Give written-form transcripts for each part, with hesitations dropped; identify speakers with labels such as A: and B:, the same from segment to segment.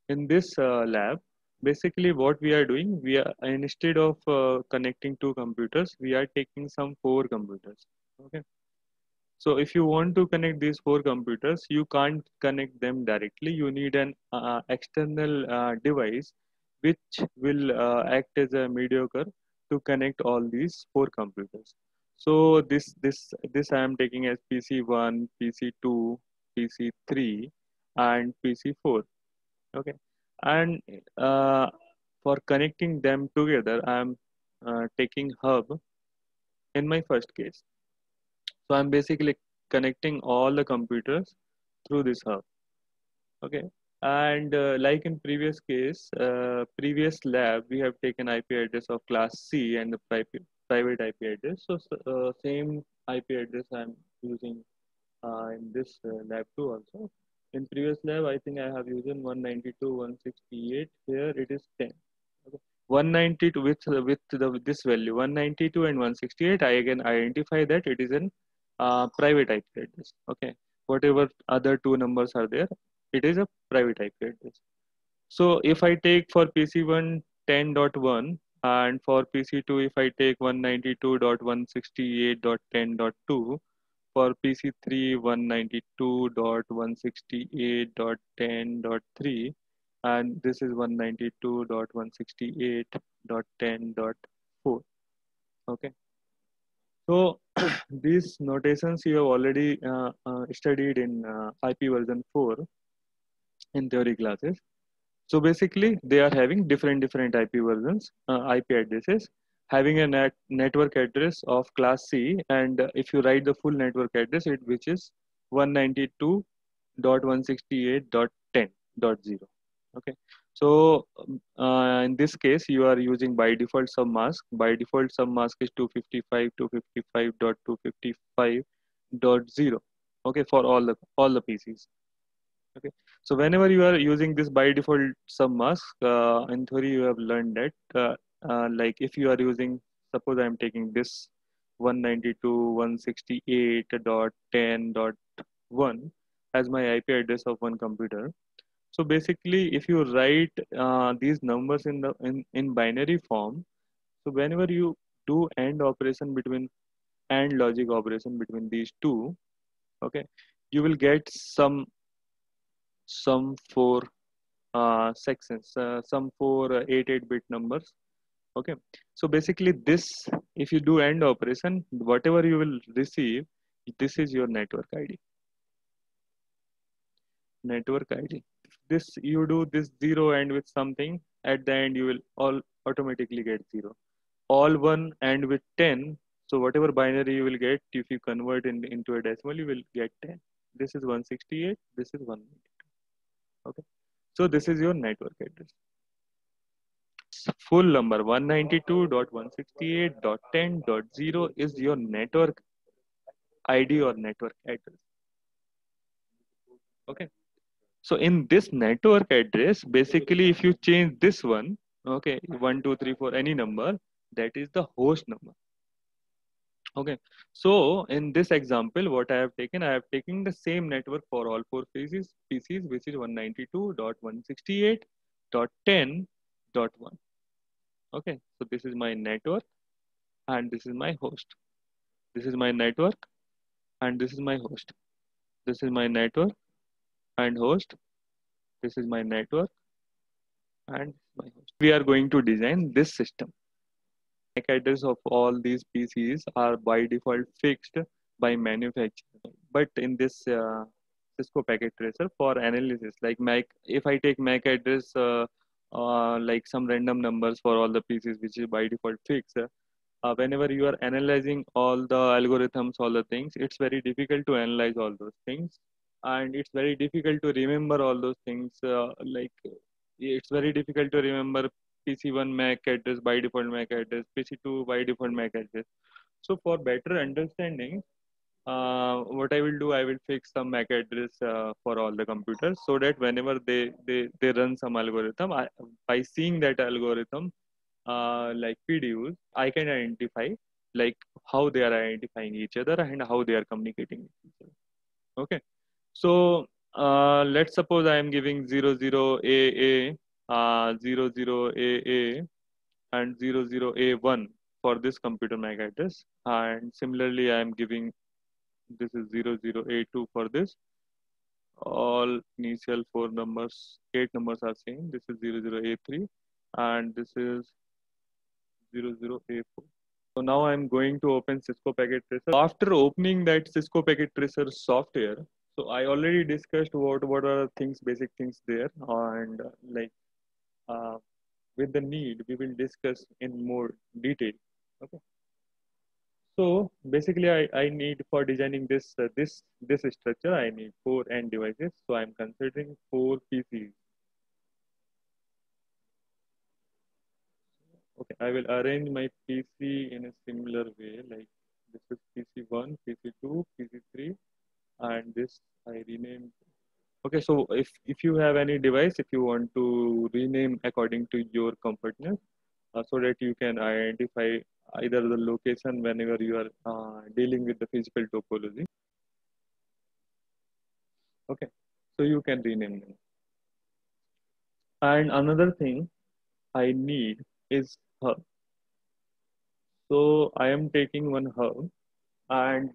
A: In this lab, basically what we are doing, we are instead of connecting two computers, we are taking some four computers. Okay. So if you want to connect these four computers, you can't connect them directly. You need an external device which will act as a mediator to connect all these four computers. So this I am taking as PC1, PC2, PC3, and PC4. Okay, and uh, for connecting them together, I am taking hub in my first case. So I'm basically connecting all the computers through this hub. Okay. And like in previous case, previous lab, we have taken IP address of class C and the private IP address. So same IP address I'm using in this lab too also. In previous lab, I think I have used 192.168. Here it is 10. Okay. 192 with this value 192 and 168. I again identify that it is an private IP address. Okay. Whatever other two numbers are there, it is a private IP address. So if I take for PC1 10.1 and for PC2 if I take 192.168.10.2, for PC3 192.168.10.3, and this is 192.168.10.4. Okay, so these notations you have already studied in IP version 4 in theory classes. So basically, they are having different IP versions, IP addresses, having a network address of class C, and if you write the full network address, which is 192.168.10.0. Okay, so in this case, you are using by default submask. By default submask is 255.255.255.0. Okay, for all the PCs. Okay, so whenever you are using this by default submask, in theory you have learned that like if you are using, suppose I am taking this 192.168.10.1 as my IP address of one computer. So basically, if you write these numbers in binary form, so whenever you do AND operation between AND logic operation between these two, okay, you will get some four sections, some four 8-bit numbers. Okay, so basically this, if you do AND operation, whatever you will receive, this is your network ID. Network ID. This you do this zero and with something at the end, you will all automatically get zero. All one and with 10. So whatever binary you will get, if you convert into a decimal, you will get 10. This is 168. This is 192. Okay. So this is your network address. Full number 192.168.10.0 is your network ID or network address. Okay. So in this network address, basically, if you change this one, okay, 1, 2, 3, 4, any number, that is the host number. Okay. So in this example, what I have taken the same network for all four PCs, which is 192.168.10.1. Okay. So this is my network and this is my host. This is my network and this is my host. This is my network and host. This is my network and my host. We are going to design this system. MAC address of all these PCs are by default fixed by manufacturer. But in this Cisco packet tracer for analysis, like MAC, if I take MAC address like some random numbers for all the PCs, which is by default fixed, whenever you are analyzing all the algorithms, all the things, it's very difficult to analyze all those things. And it's very difficult to remember all those things. Like it's very difficult to remember PC1 MAC address by default MAC address, PC2 by default MAC address. So for better understanding, what I will do, I will fix some MAC address for all the computers so that whenever they run some algorithm, by seeing that algorithm, like PDUs, I can identify like how they are identifying each other and how they are communicating with each other. Okay, so Let's suppose I am giving 00AA, 00AA and 00A1 for this computer MAC address, and similarly I am giving this is 00A2 for this. All initial four numbers, 8 numbers are same. This is 00A3 and this is 00A4. So now I'm going to open Cisco Packet Tracer. After opening that Cisco Packet Tracer software, so I already discussed what are things, basic things there, and like uh, with the need, we will discuss in more detail. Okay. So basically, I need for designing this structure, I need four end devices. So I'm considering four PCs. Okay, I will arrange my PC in a similar way, like this is PC1, PC2, PC3, and this I renamed. Okay, so if you have any device, if you want to rename according to your comfortness, so that you can identify either the location whenever you are dealing with the physical topology. Okay, so you can rename them. And another thing I need is hub. So I am taking one hub, and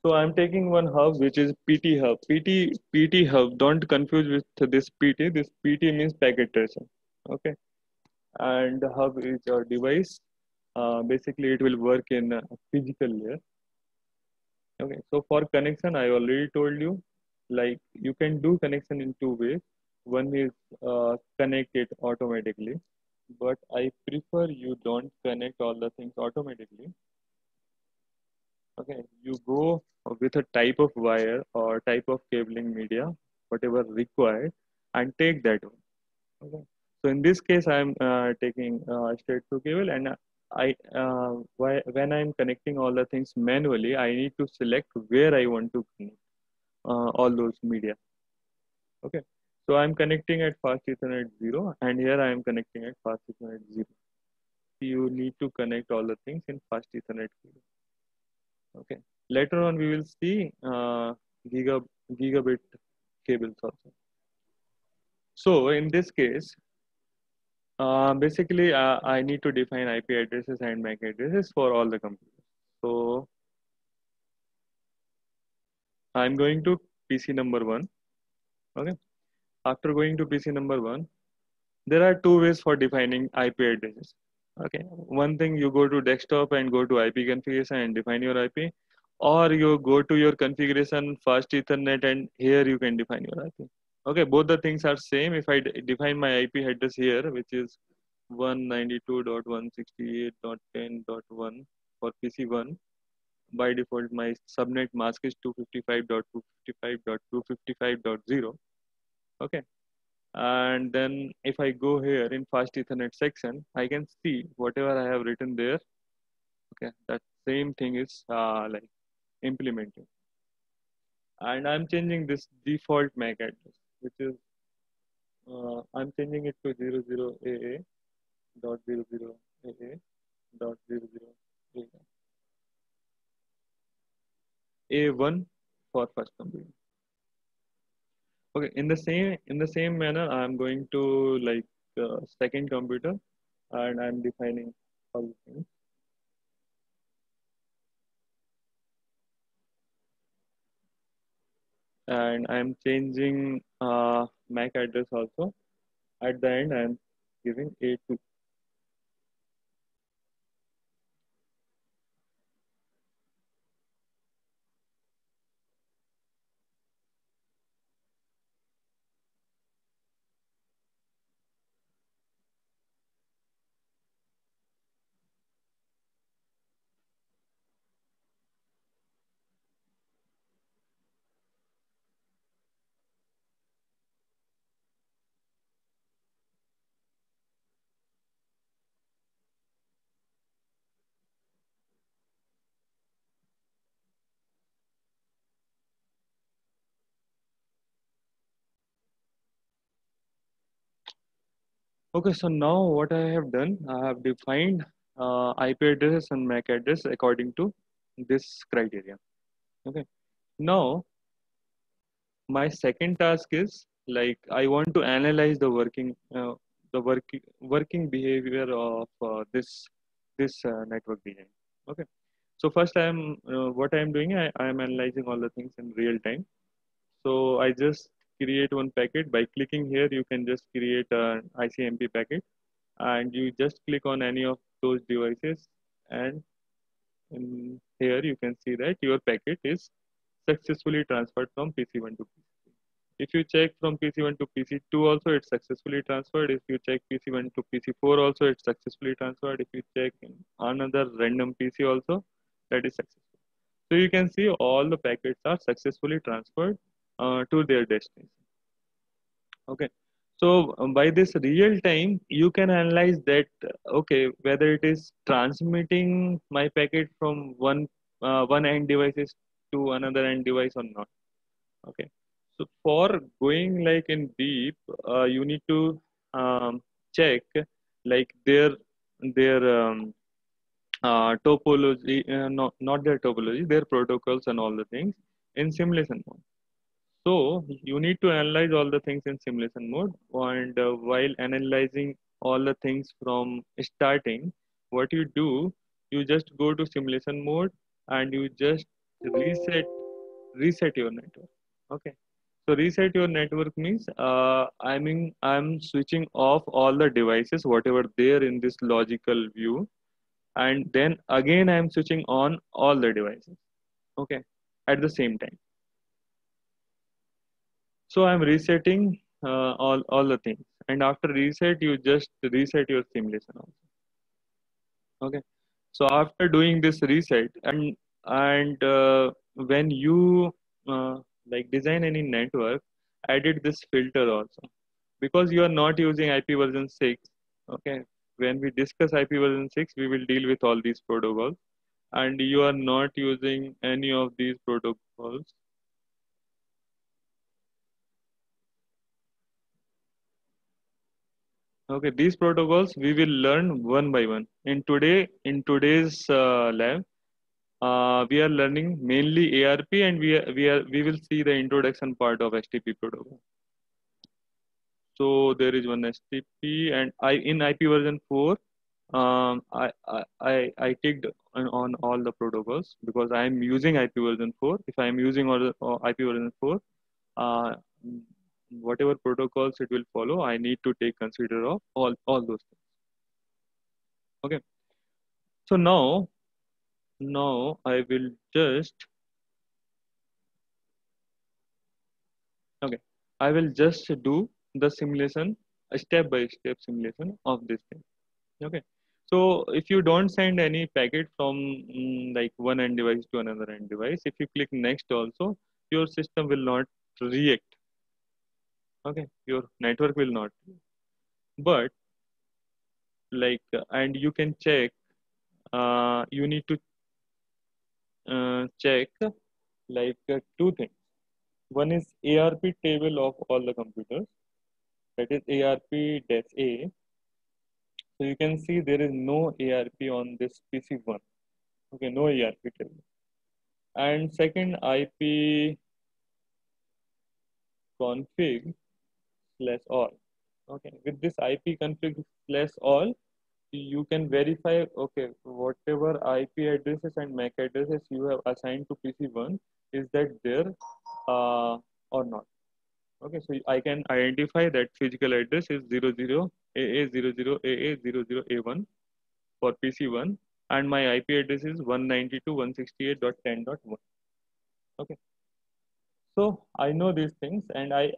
A: so I'm taking one hub which is PT hub. PT hub. Don't confuse with this PT. This PT means packet tracer. Okay, and the hub is your device. Basically, it will work in a physical layer. Okay, so for connection, I already told you, like you can do connection in two ways. One is connect it automatically, but I prefer you don't connect all the things automatically. Okay, you go with a type of wire or type of cabling media, whatever required, and take that one. Okay. So in this case, I'm taking straight through cable, and when I'm connecting all the things manually, I need to select where I want to connect all those media. Okay. So I'm connecting at fast Ethernet 0, and here I am connecting at fast Ethernet 0. You need to connect all the things in fast Ethernet cable. Okay. Later on, we will see giga, gigabit cables also. So in this case, basically, I need to define IP addresses and MAC addresses for all the computers. So I'm going to PC number one. Okay. After going to PC number one, there are two ways for defining IP addresses. Okay. One thing, you go to desktop and go to IP configuration and define your IP, or you go to your configuration fast Ethernet and here you can define your IP. Okay. Both the things are same. If I define my IP address here, which is 192.168.10.1 for PC1, by default my subnet mask is 255.255.255.0. Okay, and then if I go here in fast Ethernet section, I can see whatever I have written there. Okay, that same thing is like implementing, and I'm changing this default MAC address, which is I'm changing it to 00AA dot 00AA dot 00A1 for first computer. Okay, in the same manner, I'm going to like second computer, and I'm defining all the things, and I'm changing MAC address also. At the end, I'm giving A2. Okay, so now what I have done, I have defined IP address and MAC address according to this criteria. Okay. Now my second task is like I want to analyze the working behavior of this network design. Okay. So first I am what I am doing, I am analyzing all the things in real time. So I just create one packet by clicking here. You can just create an ICMP packet, and you just click on any of those devices, and in here you can see that your packet is successfully transferred from PC1 to PC3. If you check from PC1 to PC2 also, it's successfully transferred. If you check PC1 to PC4 also, it's successfully transferred. If you check in another random PC also, that is successful. So you can see all the packets are successfully transferred to their destination. Okay. So by this real time, you can analyze that, okay, whether it is transmitting my packet from one end devices to another end device or not. Okay. So for going like in deep, you need to check like their topology, not their topology, their protocols and all the things in simulation mode. So you need to analyze all the things in simulation mode, and while analyzing all the things from starting, what you do, you just go to simulation mode and you just reset your network. Okay. So reset your network means I'm switching off all the devices, whatever there in this logical view, and then again I'm switching on all the devices. Okay, at the same time. So I'm resetting all the things, and after reset, you just reset your simulation also. Okay. So after doing this reset, and when you like design any network, added this filter also, because you are not using IP version 6. Okay. When we discuss IP version 6, we will deal with all these protocols, and you are not using any of these protocols. Okay, these protocols we will learn one by one. In today's lab, we are learning mainly ARP, and we will see the introduction part of STP protocol. So there is one STP, and I in IP version 4, I ticked on all the protocols because I am using IP version 4. If I am using all the, IP version 4, uh, whatever protocols it will follow, I need to take consider of all those things. Okay. So now I will just okay. I will just do the simulation, a step by step simulation of this thing. Okay. So if you don't send any packet from like one end device to another end device, if you click next also, your system will not react. Okay. Your network will not. But like, and you can check. You need to check like two things. One is ARP table of all the computers, that is ARP-A. So you can see there is no ARP on this PC1. Okay, no ARP table. And second, IP config slash all. Okay, with this IP config slash all, you can verify, okay, whatever IP addresses and MAC addresses you have assigned to PC1, is that there or not. Okay, so I can identify that physical address is 00AA00AA00A1 for PC1, and my IP address is 192.168.10.1. Okay, so I know these things, and I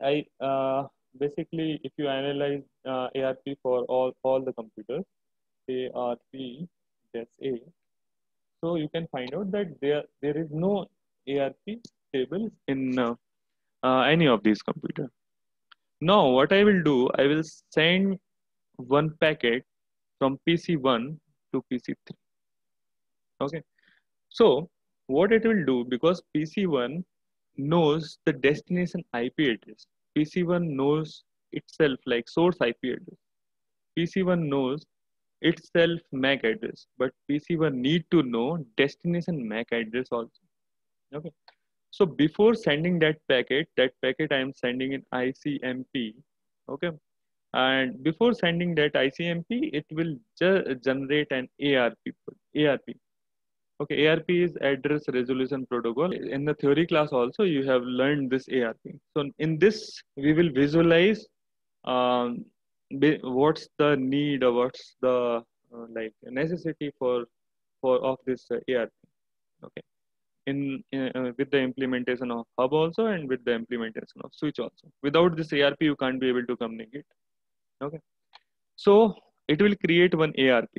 A: basically, if you analyze ARP for all the computers, ARP that's A, so you can find out that there is no ARP table in any of these computers. Now, what I will do, I will send one packet from PC1 to PC3. Okay. So what it will do, because PC1 knows the destination IP address. PC1 knows itself like source IP address. PC1 knows itself MAC address, but PC1 need to know destination MAC address also. Okay. So before sending that packet I am sending in ICMP. Okay. And before sending that ICMP, it will generate an ARP. ARP. Okay, ARP is Address Resolution Protocol. In the theory class also, you have learned this ARP. So in this, we will visualize um, what's the need or what's the like necessity for of this ARP. Okay, with the implementation of hub also and with the implementation of switch also. Without this ARP, you can't be able to communicate. Okay, so it will create one ARP.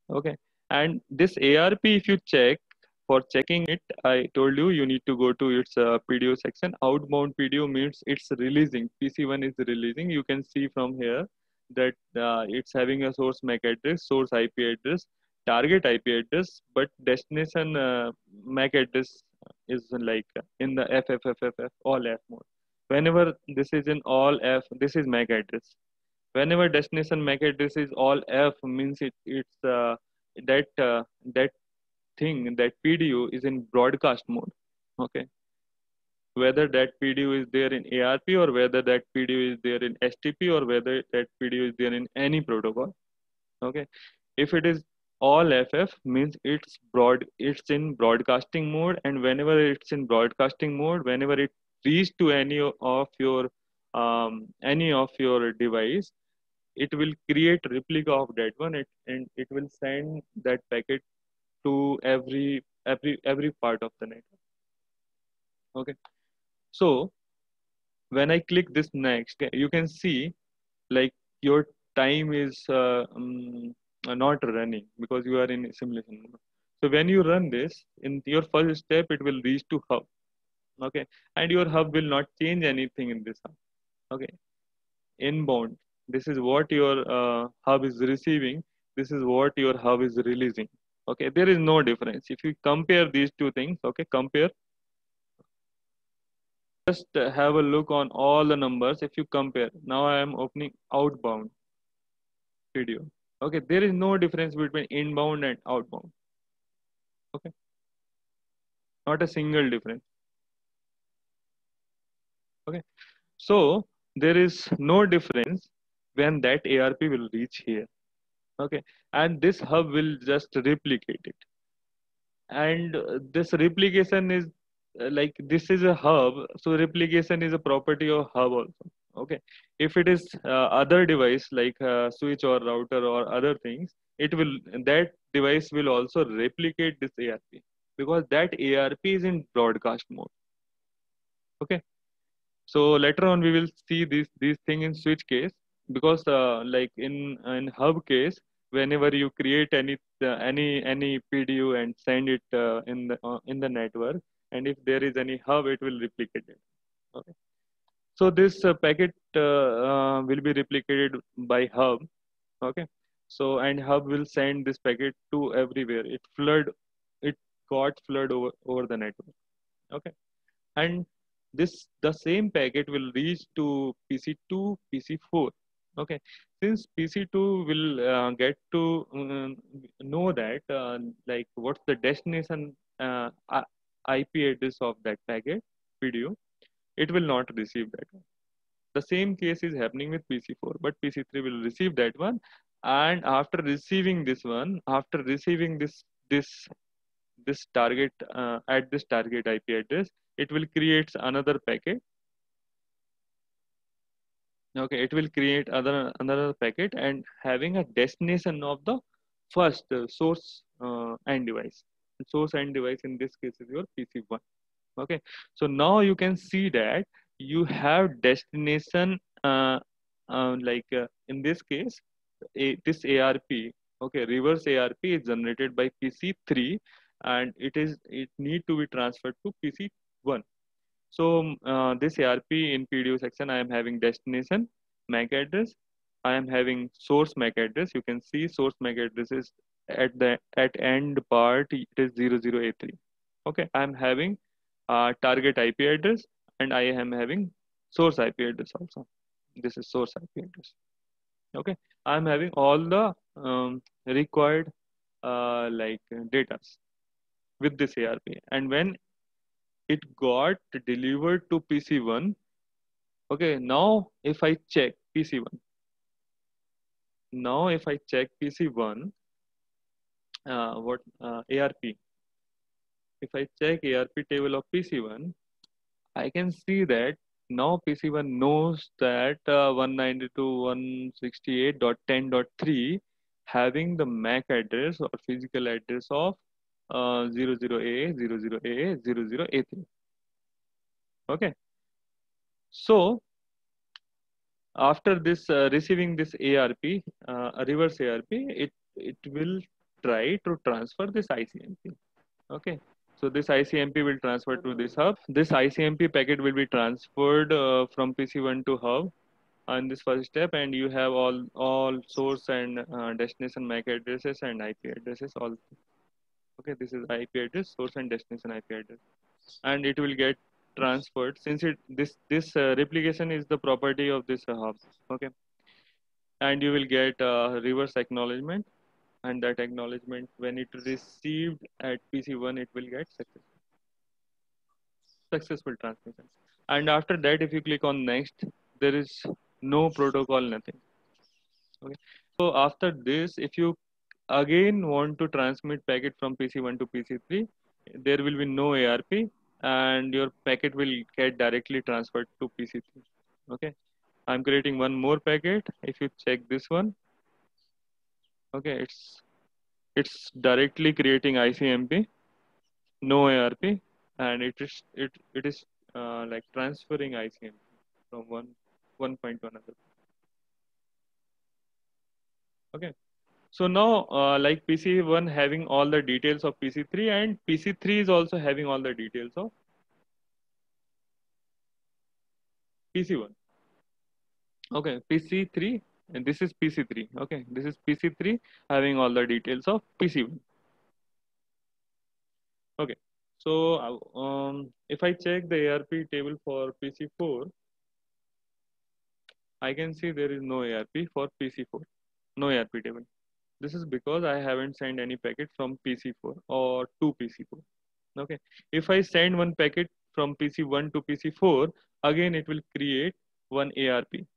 A: Okay, and this ARP, if you check, for checking it, I told you need to go to its PDO section. Outbound PDO means it's releasing. PC1 is releasing. You can see from here that it's having a source MAC address, source IP address, target IP address, but destination MAC address is like in the FFFFF all F mode. Whenever this is in all F, this is MAC address. Whenever destination MAC address is all F, means it's that thing, that PDU is in broadcast mode. Okay, whether that PDU is there in ARP or whether that PDU is there in STP or whether that PDU is there in any protocol. Okay, if it is all FF, means it's in broadcasting mode, and whenever it's in broadcasting mode, whenever it reaches to any of your device, it will create replica of that one, and it will send that packet to every part of the network. Okay, so when I click this next, you can see like your time is not running because you are in simulation mode. So when you run this, in your first step, it will reach to hub. Okay, and your hub will not change anything in this hub. Okay, inbound, this is what your hub is receiving, this is what your hub is releasing. Okay, there is no difference if you compare these two things. Okay, compare, just have a look on all the numbers. If you compare, now I am opening outbound video. Okay, there is no difference between inbound and outbound. Okay, not a single difference. Okay, so there is no difference when that ARP will reach here. Okay, and this hub will just replicate it, and this replication is like this is a hub, so replication is a property of hub also. Okay, if it is other device like switch or router or other things, it will, that device will also replicate this ARP because that ARP is in broadcast mode. Okay, so later on we will see these thing in switch case, because like in hub case, whenever you create any PDU and send it in the network, and if there is any hub, it will replicate it. Okay, so this packet will be replicated by hub. Okay, so and hub will send this packet to everywhere. It got flood over the network. Okay, and this the same packet will reach to PC2, PC4. Okay, since PC2 will get to know that like what's the destination IP address of that packet video, it will not receive that one. The same case is happening with PC4, but PC3 will receive that one, and after receiving this one, after receiving this target at this target IP address, it will create another packet. Okay, it will create another packet and having a destination of the first source end device. Source end device in this case is your PC1. Okay, so now you can see that you have destination in this case this ARP. Okay, reverse ARP is generated by PC3, and it need to be transferred to PC1. So this ARP in PDO section, I am having destination MAC address. I am having source MAC address. You can see source MAC address is at end part, it is 00A3. Okay, I am having target IP address, and I am having source IP address also. This is source IP address. Okay, I am having all the required like data with this ARP. And when it got delivered to PC1, okay, now if I check PC1, now if I check PC1, what ARP, if I check ARP table of PC1, I can see that now PC1 knows that 192.168.10.3 having the MAC address or physical address of 00A, 00A, 00A3. Okay. So after this receiving this ARP, a reverse ARP, it will try to transfer this ICMP. Okay. So this ICMP will transfer to this hub. This ICMP packet will be transferred from PC1 to hub on this first step, and you have all source and destination MAC addresses and IP addresses. All okay. This is IP address, source and destination IP address, and it will get transferred since this replication is the property of this hub. Okay, and you will get reverse acknowledgement, and that acknowledgement when it received at PC1, it will get successful transmission. And after that, if you click on next, there is no protocol, nothing. Okay. So after this, if you again want to transmit packet from PC1 to PC3, there will be no ARP, and your packet will get directly transferred to PC3. Okay. I'm creating one more packet. If you check this one, okay, it's directly creating ICMP, no ARP, and it is like transferring ICMP from one point to another. Okay. So now, like PC1 having all the details of PC3, and PC3 is also having all the details of PC1. Okay, PC3, and this is PC3. Okay, this is PC3 having all the details of PC1. Okay, so if I check the ARP table for PC4, I can see there is no ARP for PC4, no ARP table. This is because I haven't sent any packet from PC4 or to PC4. Okay, if I send one packet from PC1 to PC4, again it will create one ARP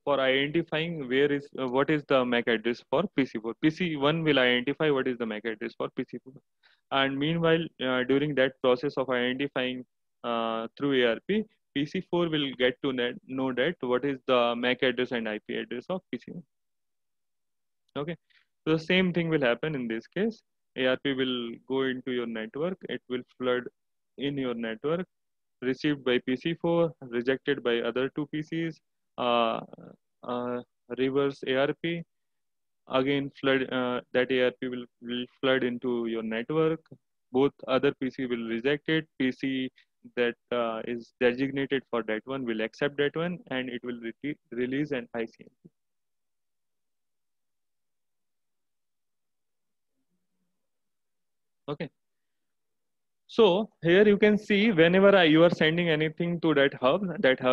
A: for identifying where is what is the MAC address for PC4. PC1 will identify what is the MAC address for PC4, and meanwhile during that process of identifying through ARP, PC4 will get to know that what is the MAC address and IP address of PC1. Okay, so the same thing will happen in this case. ARP will go into your network. It will flood in your network, received by PC4, rejected by other two PCs, uh, uh, reverse ARP, again flood, that ARP will flood into your network. Both other PC will reject it. PC that is designated for that one will accept that one, and it will release an ICMP. Okay. So here you can see whenever you are sending anything to that hub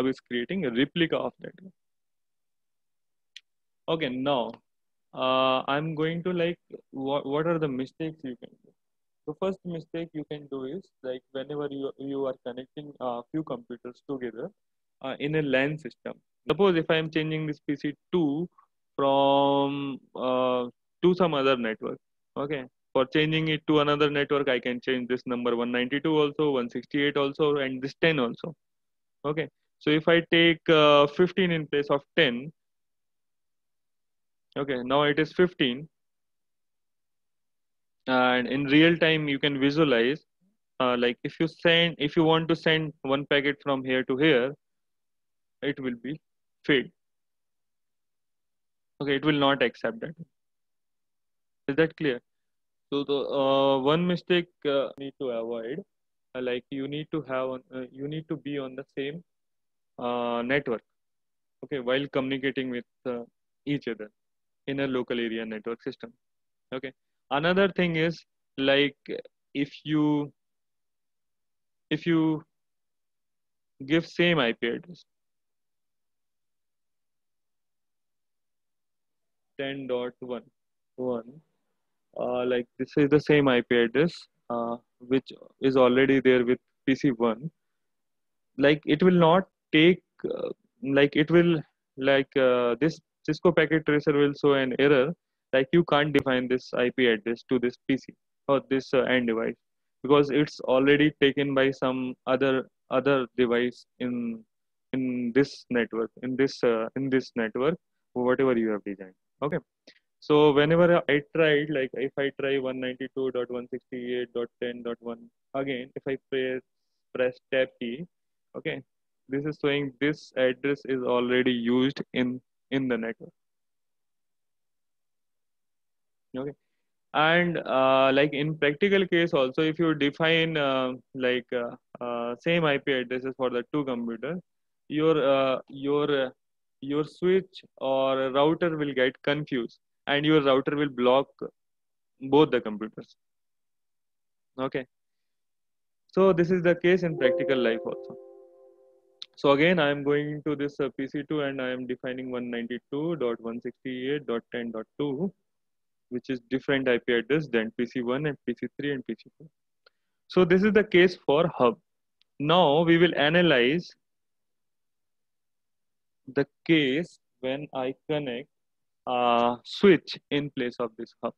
A: is creating a replica of that. Okay, now I'm going to like what are the mistakes you can do. The first mistake you can do is like whenever you are connecting a few computers together in a LAN system. Suppose if I am changing this PC2 from to some other network, okay. For changing it to another network, I can change this number 192 also, 168 also, and this 10 also. Okay. So if I take 15 in place of 10, okay, now it is 15, and in real time you can visualize like if you want to send one packet from here to here, it will be failed. Okay, it will not accept that. Is that clear? So the one mistake need to avoid, like you need to be on the same network, okay, while communicating with each other in a local area network system. Okay. Another thing is like if you if you give same IP address, 10.1 like this is the same IP address which is already there with PC1. Like it will not take like it will this Cisco packet tracer will show an error, like you can't define this IP address to this PC or this end device because it's already taken by some other device in this network, in this network, whatever you have designed. Okay. So whenever I tried, like if I try 192.168.10.1 again, if I press tab key, okay, this is showing this address is already used in the network. Okay, and like in practical case also, if you define same IP addresses for the two computers, your uh, your uh, your switch or router will get confused, and your router will block both the computers. Okay, so this is the case in practical life also. So again, I am going to this PC2 and I am defining 192.168.10.2, which is different IP address than PC1 and PC3 and PC4. So this is the case for hub. Now we will analyze the case when I connect switch in place of this hub.